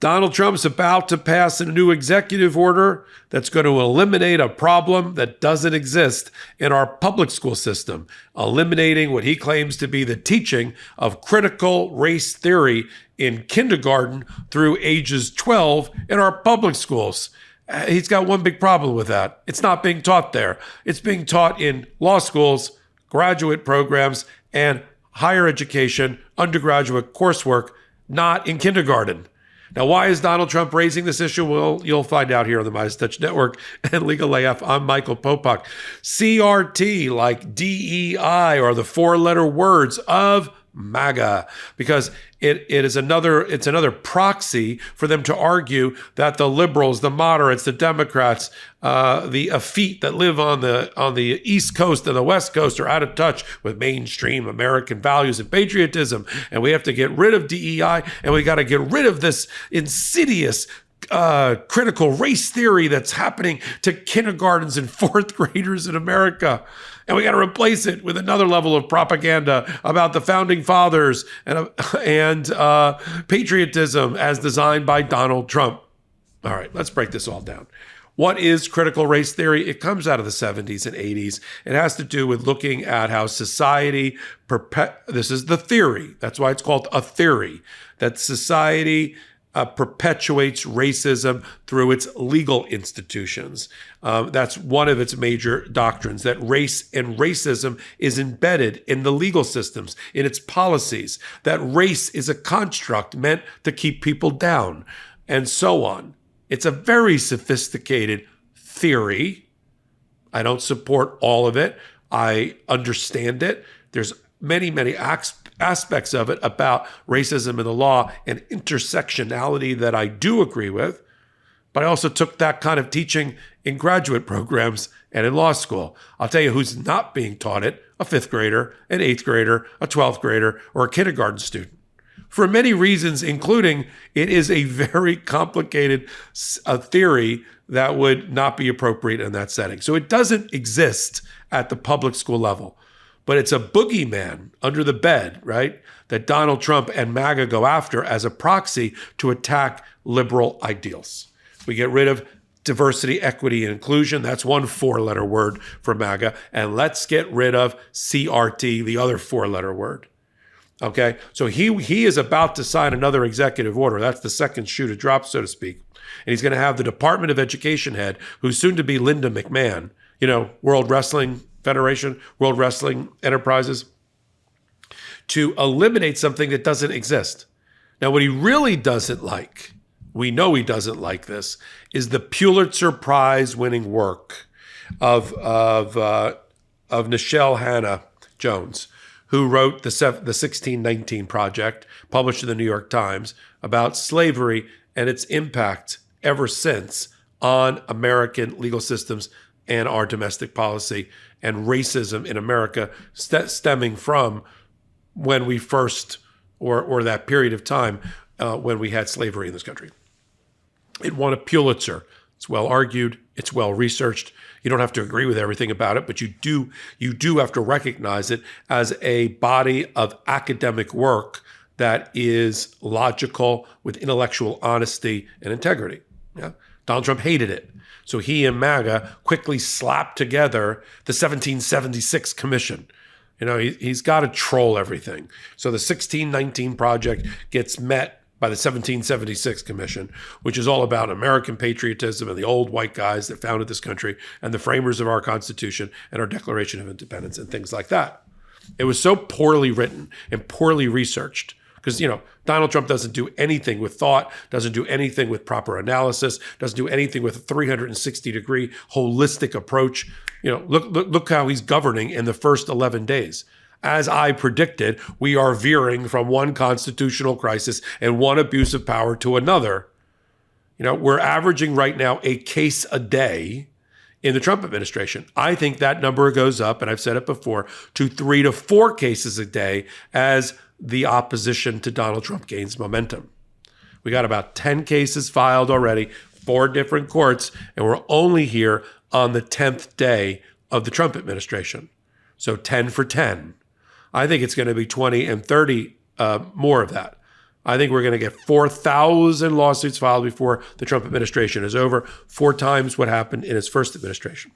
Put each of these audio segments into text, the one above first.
Donald Trump's about to pass a new executive order that's going to eliminate a problem that doesn't exist in our public school system, eliminating what he claims to be the teaching of critical race theory in kindergarten through ages 12 in our public schools. He's got one big problem with that. It's not being taught there. It's being taught in law schools, graduate programs, and higher education, undergraduate coursework, not in kindergarten. Now, why is Donald Trump raising this issue? Well, you'll find out here on the MeidasTouch Network and Legal AF. I'm Michael Popok. CRT, like DEI, are the four-letter words of MAGA, because it's another proxy for them to argue that the liberals, the moderates, the Democrats, the effete that live on the East Coast and the West Coast are out of touch with mainstream American values and patriotism, and we have to get rid of DEI, and we got to get rid of this insidious critical race theory that's happening to kindergartens and fourth graders in America. And we got to replace it with another level of propaganda about the founding fathers and patriotism as designed by Donald Trump. All right, let's break this all down. What is critical race theory? It comes out of the 70s and 80s. It has to do with looking at how society, this is the theory, that's why it's called a theory, that society perpetuates racism through its legal institutions. That's one of its major doctrines, that race and racism is embedded in the legal systems, in its policies, that race is a construct meant to keep people down, and so on. It's a very sophisticated theory. I don't support all of it. I understand it. There's many aspects of it about racism in the law and intersectionality that I do agree with, but I also took that kind of teaching in graduate programs and in law school. I'll tell you who's not being taught it: a fifth grader, an eighth grader, a 12th grader, or a kindergarten student. For many reasons, including it is a very complicated theory that would not be appropriate in that setting. So it doesn't exist at the public school level. But it's a boogeyman under the bed, right, that Donald Trump and MAGA go after as a proxy to attack liberal ideals. We get rid of diversity, equity, and inclusion. That's one four-letter word for MAGA. And let's get rid of CRT, the other four-letter word. Okay, so he is about to sign another executive order. That's the second shoe to drop, so to speak. And he's going to have the Department of Education head, who's soon to be Linda McMahon, World Wrestling Federation, World Wrestling Enterprises, to eliminate something that doesn't exist. Now, what he really doesn't like, we know he doesn't like this, is the Pulitzer Prize winning work of Nichelle Hannah Jones, who wrote the 1619 Project, published in the New York Times, about slavery and its impact ever since on American legal systems and our domestic policy and racism in America, stemming from when we first, or that period of time when we had slavery in this country. It won a Pulitzer. It's well argued. It's well researched. You don't have to agree with everything about it, but you do have to recognize it as a body of academic work that is logical, with intellectual honesty and integrity. Yeah? Donald Trump hated it. So he and MAGA quickly slapped together the 1776 Commission. He's got to troll everything. So the 1619 Project gets met by the 1776 Commission, which is all about American patriotism and the old white guys that founded this country and the framers of our Constitution and our Declaration of Independence and things like that. It was so poorly written and poorly researched because, Donald Trump doesn't do anything with thought, doesn't do anything with proper analysis, doesn't do anything with a 360-degree holistic approach. Look how he's governing in the first 11 days. As I predicted, we are veering from one constitutional crisis and one abuse of power to another. We're averaging right now a case a day in the Trump administration. I think that number goes up, and I've said it before, to 3 to 4 cases a day as the opposition to Donald Trump gains momentum. We got about 10 cases filed already, 4 different courts, and we're only here on the 10th day of the Trump administration. So 10 for 10. I think it's going to be 20 and 30 more of that. I think we're going to get 4,000 lawsuits filed before the Trump administration is over, 4 times what happened in his first administration.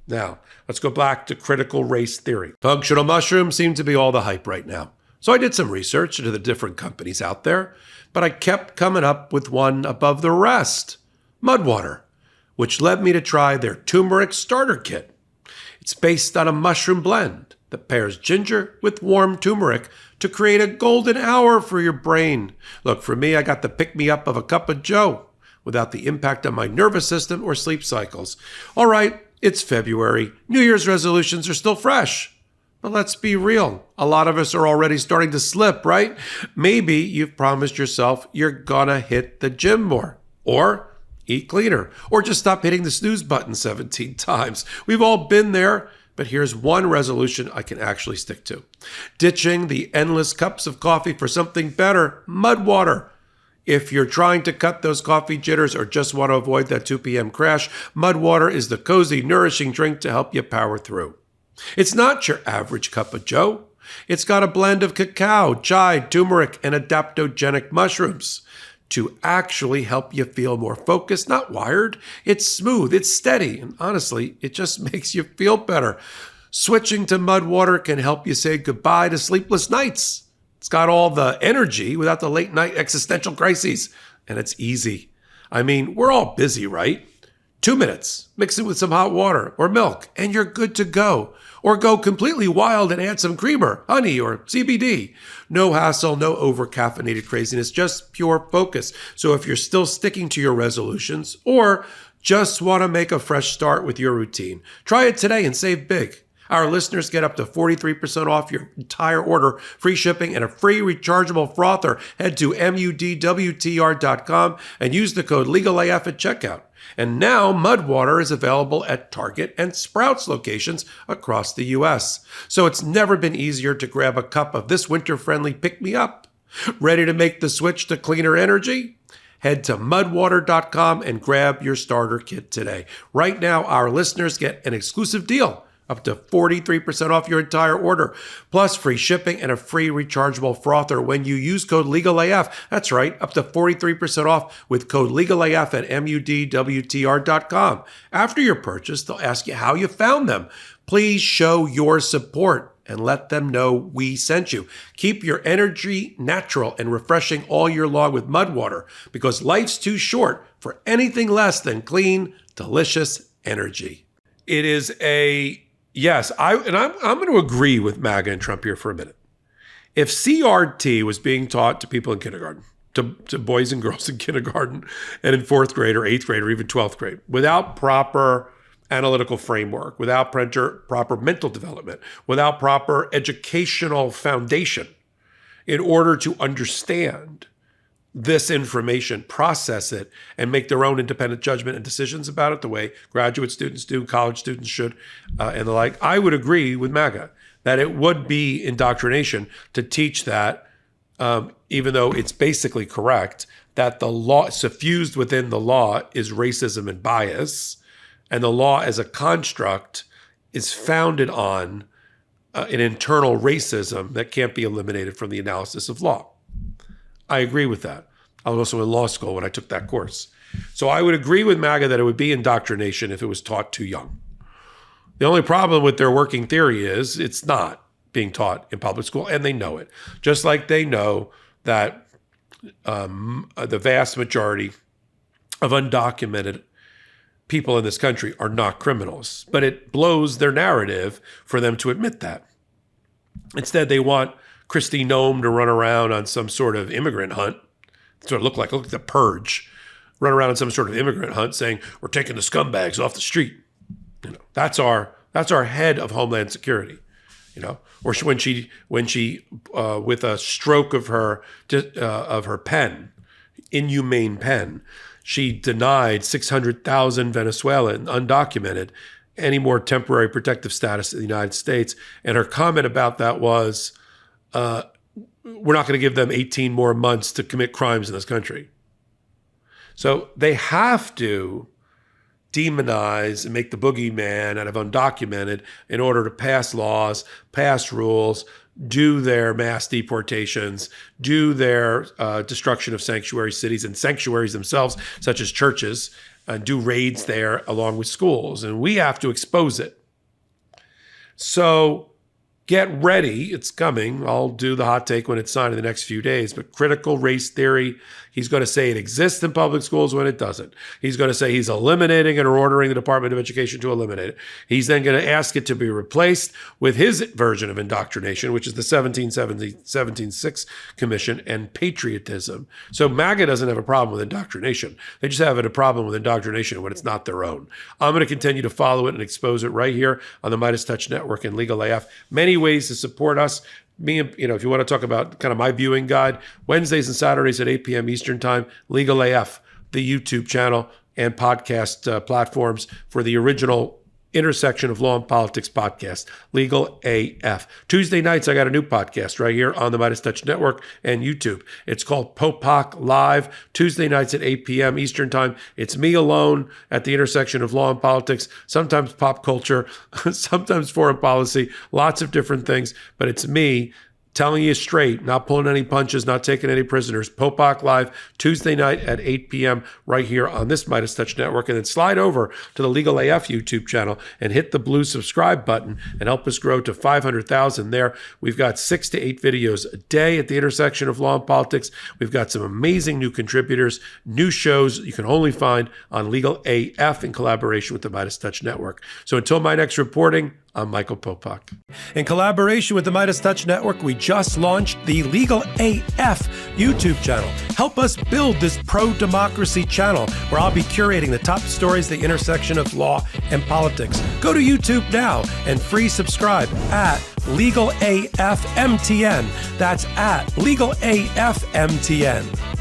Now, let's go back to critical race theory. Functional mushrooms seem to be all the hype right now. So I did some research into the different companies out there, but I kept coming up with one above the rest, Mudwater, which led me to try their turmeric starter kit. It's based on a mushroom blend that pairs ginger with warm turmeric to create a golden hour for your brain. Look, for me, I got the pick-me-up of a cup of joe without the impact on my nervous system or sleep cycles. All right, it's February. New Year's resolutions are still fresh. But let's be real. A lot of us are already starting to slip, right? Maybe you've promised yourself you're gonna hit the gym more, or eat cleaner, or just stop hitting the snooze button 17 times. We've all been there, but here's one resolution I can actually stick to. Ditching the endless cups of coffee for something better, Mudwater. If you're trying to cut those coffee jitters or just want to avoid that 2 p.m. crash, Mudwater is the cozy, nourishing drink to help you power through. It's not your average cup of joe. It's got a blend of cacao, chai, turmeric, and adaptogenic mushrooms to actually help you feel more focused, not wired. It's smooth, it's steady, and honestly, it just makes you feel better. Switching to Mudwater can help you say goodbye to sleepless nights. It's got all the energy without the late night existential crises, and it's easy. I mean, we're all busy, right? 2 minutes, mix it with some hot water or milk, and you're good to go. Or go completely wild and add some creamer, honey, or CBD. No hassle, no over-caffeinated craziness, just pure focus. So if you're still sticking to your resolutions or just want to make a fresh start with your routine, try it today and save big. Our listeners get up to 43% off your entire order, free shipping, and a free rechargeable frother. Head to MUDWTR.com and use the code LEGALAF at checkout. And now Mudwater is available at Target and Sprouts locations across the U.S. So it's never been easier to grab a cup of this winter-friendly pick-me-up. Ready to make the switch to cleaner energy? Head to mudwater.com and grab your starter kit today. Right now, our listeners get an exclusive deal, up to 43% off your entire order, plus free shipping and a free rechargeable frother when you use code LEGALAF. That's right, up to 43% off with code LEGALAF at MUDWTR.com. After your purchase, they'll ask you how you found them. Please show your support and let them know we sent you. Keep your energy natural and refreshing all year long with Mudwater, because life's too short for anything less than clean, delicious energy. It is yes, I'm going to agree with MAGA and Trump here for a minute. If CRT was being taught to people in kindergarten, to boys and girls in kindergarten and in 4th grade or 8th grade or even 12th grade, without proper analytical framework, without proper mental development, without proper educational foundation, in order to understand this information, process it, and make their own independent judgment and decisions about it the way graduate students do, college students should, and the like, I would agree with MAGA that it would be indoctrination to teach that, even though it's basically correct, that the law, suffused within the law, is racism and bias, and the law as a construct is founded on an internal racism that can't be eliminated from the analysis of law. I agree with that. I was also in law school when I took that course. So I would agree with MAGA that it would be indoctrination if it was taught too young. The only problem with their working theory is it's not being taught in public school, and they know it. Just like they know that the vast majority of undocumented people in this country are not criminals. But it blows their narrative for them to admit that. Instead, they want Kristi Noem to run around on some sort of immigrant hunt. Sort of look like the Purge, run around on some sort of immigrant hunt saying, we're taking the scumbags off the street. You know, that's our head of Homeland Security. You know, or when she with a stroke of her pen, inhumane pen, she denied 600,000 Venezuelan undocumented any more temporary protective status in the United States. And her comment about that was, we're not going to give them 18 more months to commit crimes in this country. So they have to demonize and make the boogeyman out of undocumented in order to pass laws, pass rules, do their mass deportations, do their destruction of sanctuary cities and sanctuaries themselves, such as churches, and do raids there along with schools. And we have to expose it. So get ready. It's coming. I'll do the hot take when it's signed in the next few days. But critical race theory, he's going to say it exists in public schools when it doesn't. He's going to say he's eliminating it or ordering the Department of Education to eliminate it. He's then going to ask it to be replaced with his version of indoctrination, which is the 1776 Commission and patriotism. So MAGA doesn't have a problem with indoctrination. They just have a problem with indoctrination when it's not their own. I'm going to continue to follow it and expose it right here on the MeidasTouch Network and Legal AF. Many ways to support us. Me, if you want to talk about kind of my viewing guide, Wednesdays and Saturdays at 8 p.m. Eastern Time, Legal AF, the YouTube channel and podcast platforms for the original Intersection of Law and Politics podcast, Legal AF. Tuesday nights, I got a new podcast right here on the MeidasTouch Network and YouTube. It's called Popok Live, Tuesday nights at 8 p.m. Eastern Time. It's me alone at the intersection of law and politics, sometimes pop culture, sometimes foreign policy, lots of different things, but it's me telling you straight, not pulling any punches, not taking any prisoners. Popok Live, Tuesday night at 8 p.m. right here on this MeidasTouch Network. And then slide over to the Legal AF YouTube channel and hit the blue subscribe button and help us grow to 500,000 there. We've got 6 to 8 videos a day at the intersection of law and politics. We've got some amazing new contributors, new shows you can only find on Legal AF in collaboration with the MeidasTouch Network. So until my next reporting, I'm Michael Popok. In collaboration with the MeidasTouch Network, we just launched the Legal AF YouTube channel. Help us build this pro-democracy channel where I'll be curating the top stories, the intersection of law and politics. Go to YouTube now and free subscribe at Legal AF MTN. That's at Legal AF MTN.